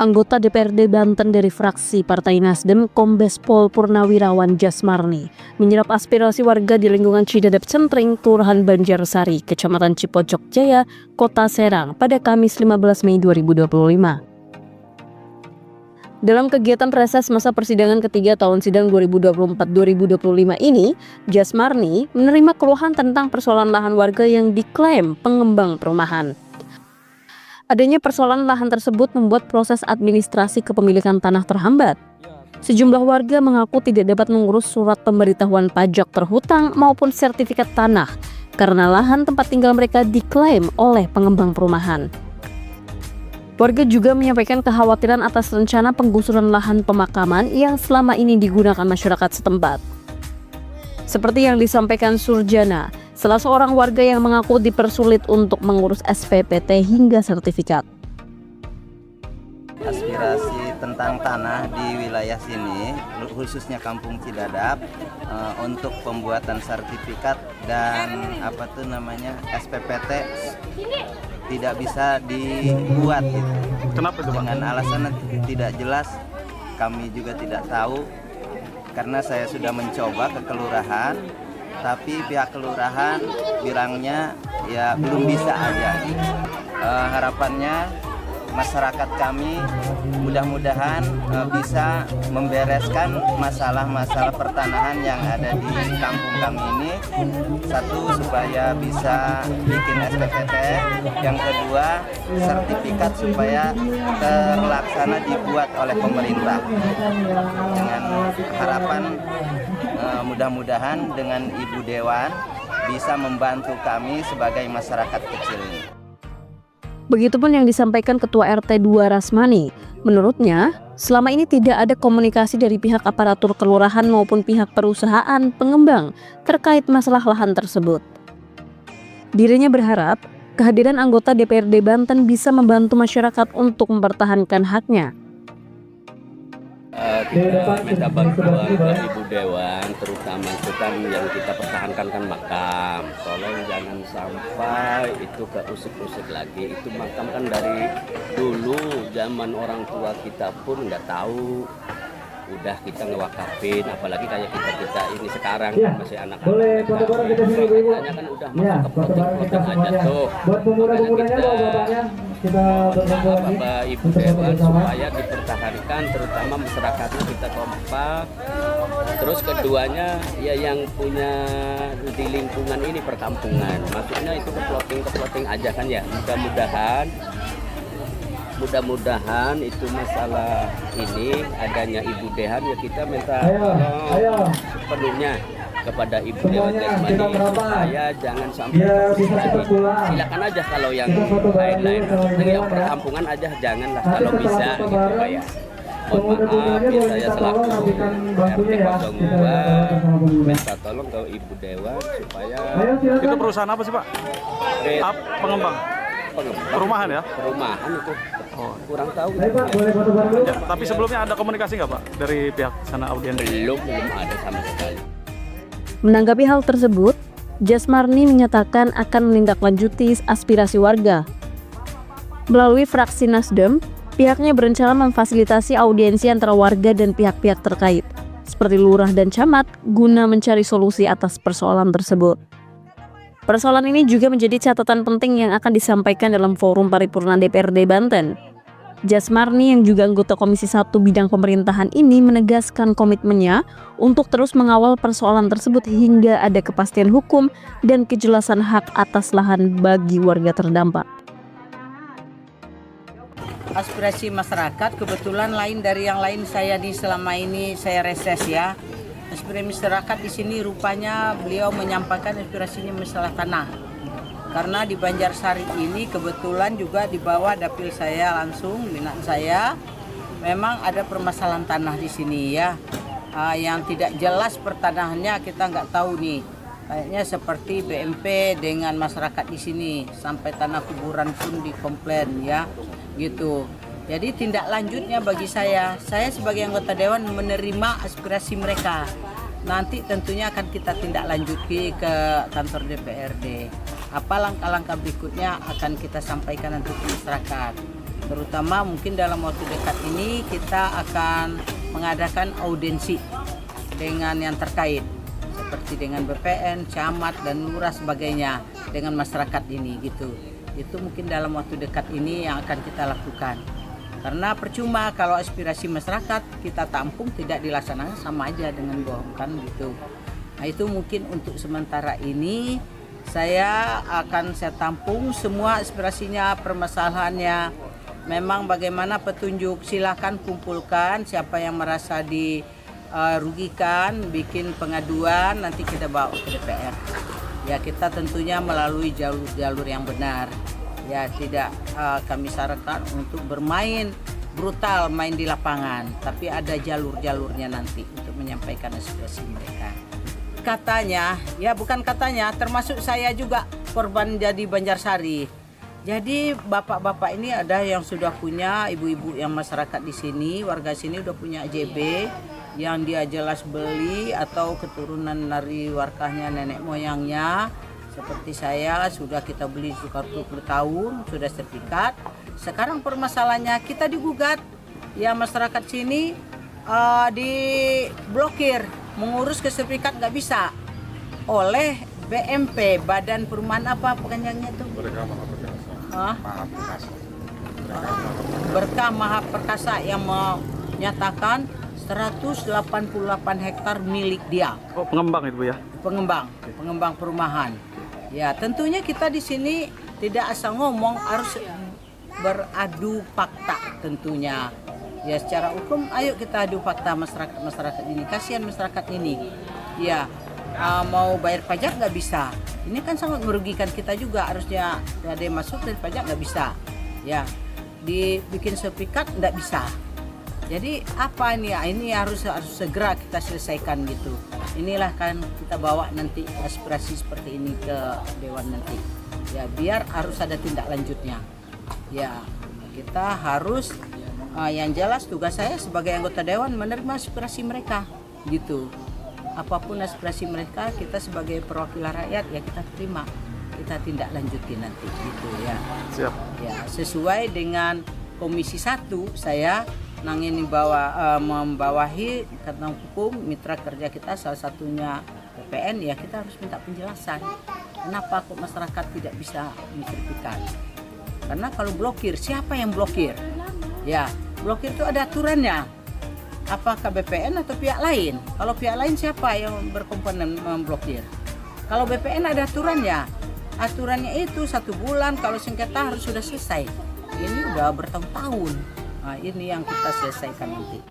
Anggota DPRD Banten dari fraksi Partai Nasdem, Kombes Pol Purnawirawan Jasmarni, menyerap aspirasi warga di lingkungan Cidadap Centring, Kelurahan Banjarsari, Kecamatan Cipojok Jaya, Kota Serang pada Kamis 15 Mei 2025. Dalam kegiatan reses masa persidangan ketiga tahun sidang 2024-2025 ini, Jasmarni menerima keluhan tentang persoalan lahan warga yang diklaim pengembang perumahan. Adanya persoalan lahan tersebut membuat proses administrasi kepemilikan tanah terhambat. Sejumlah warga mengaku tidak dapat mengurus surat pemberitahuan pajak terhutang maupun sertifikat tanah karena lahan tempat tinggal mereka diklaim oleh pengembang perumahan. Warga juga menyampaikan kekhawatiran atas rencana penggusuran lahan pemakaman yang selama ini digunakan masyarakat setempat. Seperti yang disampaikan Surjana, salah seorang warga yang mengaku dipersulit untuk mengurus SPPT hingga sertifikat. Aspirasi tentang tanah di wilayah sini, khususnya Kampung Cidadap, untuk pembuatan sertifikat dan SPPT tidak bisa dibuat gitu. Kenapa itu, Bang? Dengan alasan tidak jelas, kami juga tidak tahu karena saya sudah mencoba ke kelurahan, tapi pihak kelurahan bilangnya ya belum bisa aja. Harapannya masyarakat kami mudah-mudahan bisa membereskan masalah-masalah pertanahan yang ada di kampung kami ini. Satu, supaya bisa bikin SPPT. Yang kedua, sertifikat supaya terlaksana dibuat oleh pemerintah. Dengan harapan mudah-mudahan dengan Ibu Dewan bisa membantu kami sebagai masyarakat kecil ini. Begitupun yang disampaikan Ketua RT 2 Rasmani. Menurutnya, selama ini tidak ada komunikasi dari pihak aparatur kelurahan maupun pihak perusahaan pengembang terkait masalah lahan tersebut. Dirinya berharap kehadiran anggota DPRD Banten bisa membantu masyarakat untuk mempertahankan haknya. Kita minta bantuan ke Ibu Dewan, terutama itu kan yang kita pertahankan kan makam. Tolong jangan sampai itu keusik-usik lagi. Itu makam kan dari dulu zaman orang tua kita pun nggak tahu. Udah kita ngewakafin, apalagi kayak kita ini sekarang masih anak-anak. Katanya kan udah masuk ke plotting aja tuh. Makanya kita Ibu Dewan supaya dipertahankan, terutama masyarakatnya kita kompak. Terus keduanya ya yang punya di lingkungan ini perkampungan, maksudnya itu ke plotting aja kan ya. Mudah-mudahan itu masalah ini adanya Ibu Dewan ya kita minta sepenuhnya kepada Ibu Dewan Jasmani supaya jangan sampai lagi. Silakan aja kalau yang lain-lain, yang perkampungan aja janganlah kalau bisa gitu Pak ya. Mohon maaf ya, saya selaku RT 02 minta tolong ke Ibu Dewan supaya. Itu perusahaan apa sih, Pak? Pengembang. Perumahan ya? Perumahan itu. Kurang tahu. Ya, tapi sebelumnya ada komunikasi nggak Pak dari pihak sana audien? Belum ada sama sekali. Menanggapi hal tersebut, Jasmarni menyatakan akan menindaklanjuti aspirasi warga. Melalui fraksi Nasdem, pihaknya berencana memfasilitasi audiensi antara warga dan pihak-pihak terkait, seperti lurah dan camat, guna mencari solusi atas persoalan tersebut. Persoalan ini juga menjadi catatan penting yang akan disampaikan dalam forum paripurna DPRD Banten. Jasmarni yang juga anggota Komisi 1 Bidang Pemerintahan ini menegaskan komitmennya untuk terus mengawal persoalan tersebut hingga ada kepastian hukum dan kejelasan hak atas lahan bagi warga terdampak. Aspirasi masyarakat kebetulan lain dari yang lain saya selama ini saya reses ya. Aspirasi masyarakat di sini rupanya beliau menyampaikan aspirasinya masalah tanah. Karena di Banjarsari ini kebetulan juga di bawah dapil saya langsung, minat saya, memang ada permasalahan tanah di sini ya. Yang tidak jelas pertanahannya kita nggak tahu nih. Kayaknya seperti BMP dengan masyarakat di sini, sampai tanah kuburan pun dikomplain ya, gitu. Jadi tindak lanjutnya bagi saya sebagai anggota Dewan menerima aspirasi mereka. Nanti tentunya akan kita tindak lanjuti ke kantor DPRD. Apa langkah-langkah berikutnya akan kita sampaikan nanti ke masyarakat. Terutama mungkin dalam waktu dekat ini kita akan mengadakan audiensi dengan yang terkait seperti dengan BPN, camat dan lurah sebagainya dengan masyarakat ini gitu. Itu mungkin dalam waktu dekat ini yang akan kita lakukan. Karena percuma kalau aspirasi masyarakat kita tampung tidak dilaksanakan, sama aja dengan bohong kan gitu. Nah itu mungkin untuk sementara ini saya tampung semua aspirasinya, permasalahannya. Memang bagaimana petunjuk, silakan kumpulkan siapa yang merasa dirugikan, bikin pengaduan, nanti kita bawa ke DPR. Ya kita tentunya melalui jalur yang benar. Ya tidak kami sarankan untuk bermain brutal, main di lapangan, tapi ada jalur-jalurnya nanti untuk menyampaikan aspirasi mereka. Katanya, ya bukan katanya, termasuk saya juga korban jadi Banjarsari. Jadi bapak-bapak ini ada yang sudah punya, ibu-ibu yang masyarakat di sini, warga sini udah punya AJB yang dia jelas beli atau keturunan dari warkahnya nenek moyangnya. Seperti saya sudah kita beli sudah 20 tahun, sudah sertifikat. Sekarang permasalahannya kita digugat, ya masyarakat sini diblokir, mengurus ke sertifikat nggak bisa oleh BMP, Badan Perumahan apa pekanjangnya itu? Berkah Maha Perkasa yang menyatakan 188 hektar milik dia. Oh, pengembang itu Bu ya? Pengembang perumahan. Ya, tentunya kita di sini tidak asal ngomong, harus beradu fakta tentunya. Ya, secara hukum ayo kita adu fakta masyarakat ini. Kasihan masyarakat ini. Ya, mau bayar pajak nggak bisa. Ini kan sangat merugikan kita juga, harusnya ada yang masuk dari pajak nggak bisa. Ya, dibikin sertifikat nggak bisa. Jadi apa ini ya? Ini harus segera kita selesaikan gitu. Inilah kan kita bawa nanti aspirasi seperti ini ke Dewan nanti. Ya biar harus ada tindak lanjutnya. Ya kita harus yang jelas tugas saya sebagai anggota Dewan menerima aspirasi mereka gitu. Apapun aspirasi mereka, kita sebagai perwakilan rakyat ya kita terima, kita tindak lanjuti nanti gitu ya. Siap. Ya sesuai dengan Komisi 1 saya nangini membawahi tentang hukum mitra kerja kita, salah satunya BPN, ya kita harus minta penjelasan kenapa kok masyarakat tidak bisa mensertifikat. Karena kalau blokir, siapa yang blokir? Ya blokir itu ada aturannya. Apakah BPN atau pihak lain? Kalau pihak lain siapa yang berkomponen memblokir? Kalau BPN ada aturannya. Aturannya itu 1 bulan, kalau sengketa harus sudah selesai. Ini udah bertahun-tahun. Nah, ini yang kita selesaikan nanti.